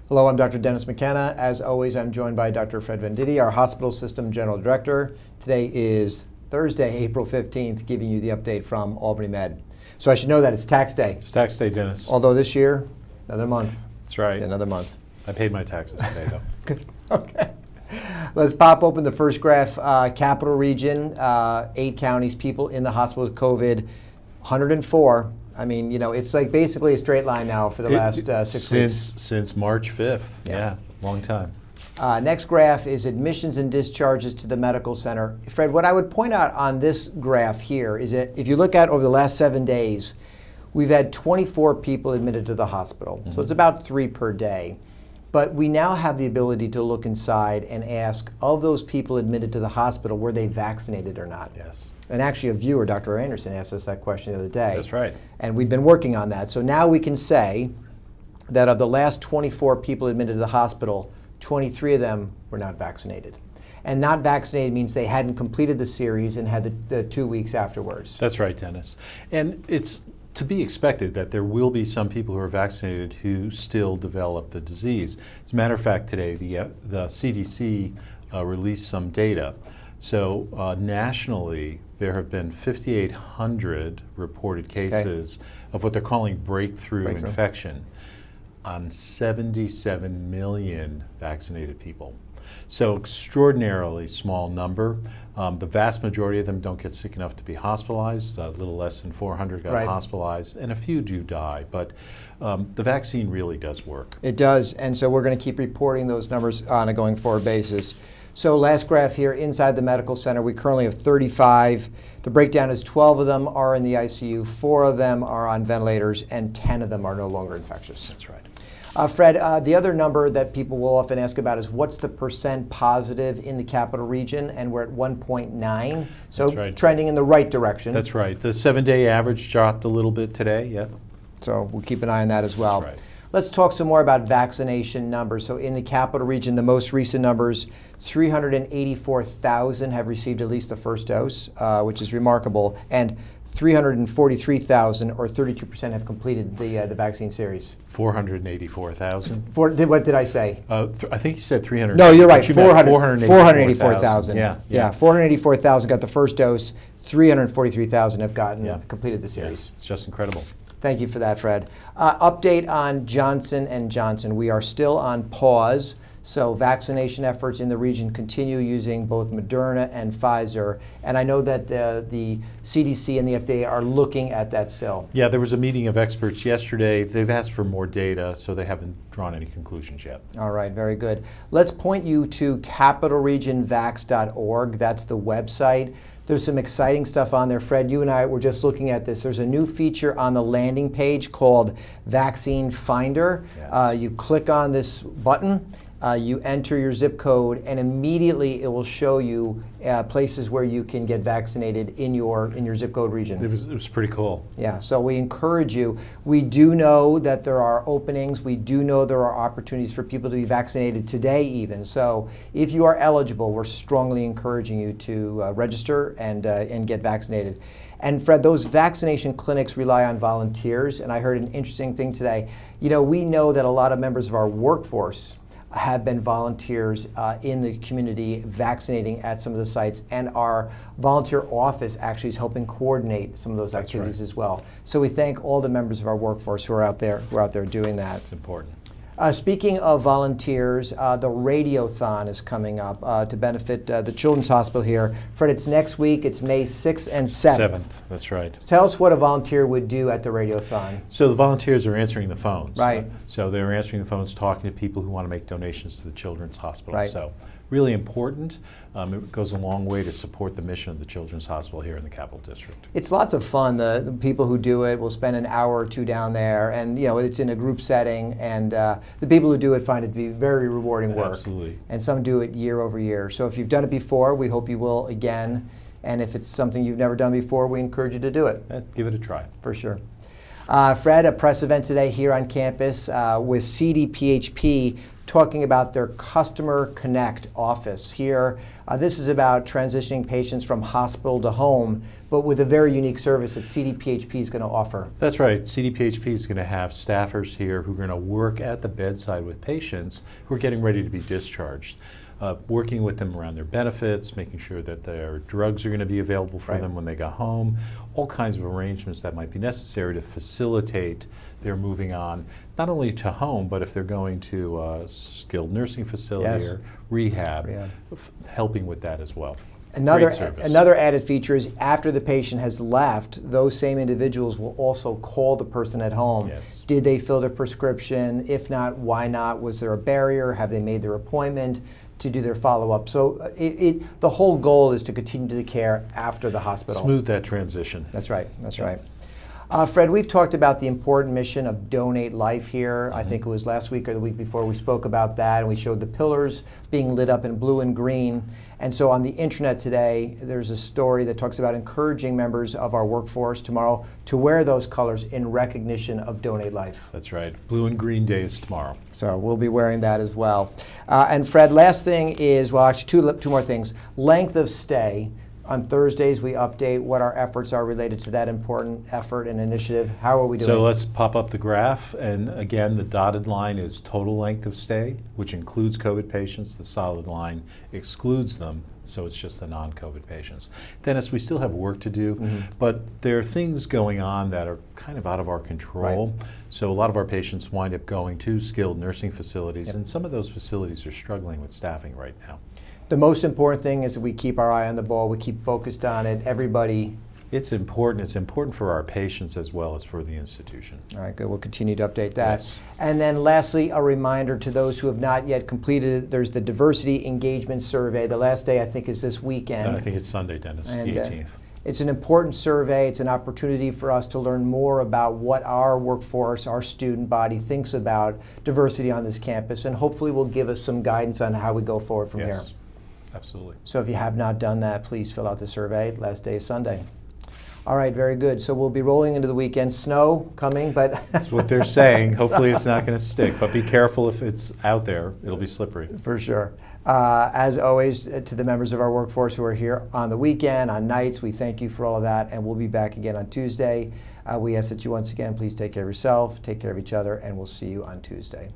Hello, I'm Dr. Dennis McKenna. As always, I'm joined by Dr. Fred Venditti, our hospital system general director. Today is Thursday, April 15th, giving you the update from Albany Med. So I should know that it's tax day. It's tax day, Dennis. Although this year, another month. That's right. Yeah, another month. I paid my taxes today, though. Good. Okay. Let's pop open the first graph. Capital region, 8 counties, people in the hospital with COVID, 104. I mean, you know, it's like basically a straight line now for the last 6 weeks. Since March 5th. Yeah, long time. Next graph is admissions and discharges to the medical center. Fred, what I would point out on this graph here is that if you look at over the last 7 days, we've had 24 people admitted to the hospital. Mm-hmm. So it's about 3 per day. But we now have the ability to look inside and ask, of those people admitted to the hospital, were they vaccinated or not? Yes. And actually a viewer, Dr. Anderson, asked us that question the other day. That's right. And we've been working on that. So now we can say that of the last 24 people admitted to the hospital, 23 of them were not vaccinated. And not vaccinated means they hadn't completed the series and had the 2 weeks afterwards. That's right, Dennis. And it's to be expected that there will be some people who are vaccinated who still develop the disease. As a matter of fact, today the CDC released some data. So nationally, there have been 5,800 reported cases of what they're calling breakthrough infection on 77 million vaccinated people. So extraordinarily small number. The vast majority of them don't get sick enough to be hospitalized. A little less than 400 got hospitalized, and a few do die. But the vaccine really does work. It does, and so we're going to keep reporting those numbers on a going forward basis. So last graph here, inside the medical center, we currently have 35. The breakdown is 12 of them are in the ICU, 4 of them are on ventilators, and 10 of them are no longer infectious. That's right. Fred, the other number that people will often ask about is what's the percent positive in the capital region, and we're at 1.9, so trending in the right direction. That's right. The 7-day average dropped a little bit today, yep. So we'll keep an eye on that as well. That's right. Let's talk some more about vaccination numbers. So in the capital region, the most recent numbers, 384,000 have received at least the first dose, which is remarkable, and 343,000, or 32%, have completed the vaccine series. 484,000. What did I say? I think you said 300. No, you're right. 484,000. Yeah, 484,000 got the first dose. 343,000 have completed the series. Yeah, it's just incredible. Thank you for that, Fred. Update on Johnson & Johnson. We are still on pause. So vaccination efforts in the region continue using both Moderna and Pfizer. And I know that the CDC and the FDA are looking at that still. Yeah, there was a meeting of experts yesterday. They've asked for more data, so they haven't drawn any conclusions yet. All right, very good. Let's point you to capitalregionvax.org. That's the website. There's some exciting stuff on there. Fred, you and I were just looking at this. There's a new feature on the landing page called Vaccine Finder. Yes. You click on this button. You enter your zip code, and immediately it will show you places where you can get vaccinated in your zip code region. It was pretty cool. Yeah, so we encourage you. We do know that there are openings. We do know there are opportunities for people to be vaccinated today even. So if you are eligible, we're strongly encouraging you to register and get vaccinated. And Fred, those vaccination clinics rely on volunteers, and I heard an interesting thing today. You know, we know that a lot of members of our workforce have been volunteers in the community vaccinating at some of the sites, and our volunteer office actually is helping coordinate some of those activities as well. So we thank all the members of our workforce who are out there doing that. It's important. Speaking of volunteers, the Radiothon is coming up to benefit the Children's Hospital here. Fred, it's next week. It's May 6th and 7th. That's right. Tell us what a volunteer would do at the Radiothon. So the volunteers are answering the phones. Right. So they're answering the phones, talking to people who want to make donations to the Children's Hospital. Right. So really important. It goes a long way to support the mission of the Children's Hospital here in the Capital District. It's lots of fun. The people who do it will spend an hour or two down there, and you know it's in a group setting, and the people who do it find it to be very rewarding work. Absolutely. And some do it year over year. So if you've done it before, we hope you will again. And if it's something you've never done before, we encourage you to do it. Give it a try. For sure. Fred, a press event today here on campus with CDPHP talking about their Customer Connect office here This is about transitioning patients from hospital to home, but with a very unique service that CDPHP is going to offer. That's right. CDPHP is going to have staffers here who are going to work at the bedside with patients who are getting ready to be discharged. Working with them around their benefits, making sure that their drugs are going to be available for them when they go home, all kinds of arrangements that might be necessary to facilitate their moving on, not only to home, but if they're going to a skilled nursing facility or rehab, helping with that as well. Another added feature is after the patient has left, those same individuals will also call the person at home. Did they fill their prescription? If not, why not? Was there a barrier? Have they made their appointment to do their follow-up? So the whole goal is to continue the care after the hospital. Smooth that transition. That's right. That's right. Fred, we've talked about the important mission of Donate Life here. I think it was last week or the week before we spoke about that, and we showed the pillars being lit up in blue and green. And so on the internet today, there's a story that talks about encouraging members of our workforce tomorrow to wear those colors in recognition of Donate Life. That's right. Blue and Green Day is tomorrow. So we'll be wearing that as well. And Fred, last thing is, well, actually two more things. Length of stay. On Thursdays, we update what our efforts are related to that important effort and initiative. How are we doing? So let's pop up the graph. And again, the dotted line is total length of stay, which includes COVID patients. The solid line excludes them, so it's just the non-COVID patients. Dennis, we still have work to do, but there are things going on that are kind of out of our control. So a lot of our patients wind up going to skilled nursing facilities, and some of those facilities are struggling with staffing right now. The most important thing is that we keep our eye on the ball, we keep focused on it, everybody. It's important. It's important for our patients as well as for the institution. All right, good. We'll continue to update that. And then lastly, a reminder to those who have not yet completed it, there's the Diversity Engagement Survey. The last day, I think, is this weekend. I think it's Sunday, Dennis, the 18th. It's an important survey. It's an opportunity for us to learn more about what our workforce, our student body thinks about diversity on this campus, and hopefully will give us some guidance on how we go forward from here. Absolutely. So if you have not done that, please fill out the survey. Last day is Sunday. All right, very good. So we'll be rolling into the weekend. Snow coming, but... That's what they're saying. Hopefully it's not going to stick, but be careful if it's out there. It'll be slippery. For sure. As always, to the members of our workforce who are here on the weekend, on nights, we thank you for all of that, and we'll be back again on Tuesday. We ask that you once again please take care of yourself, take care of each other, and we'll see you on Tuesday.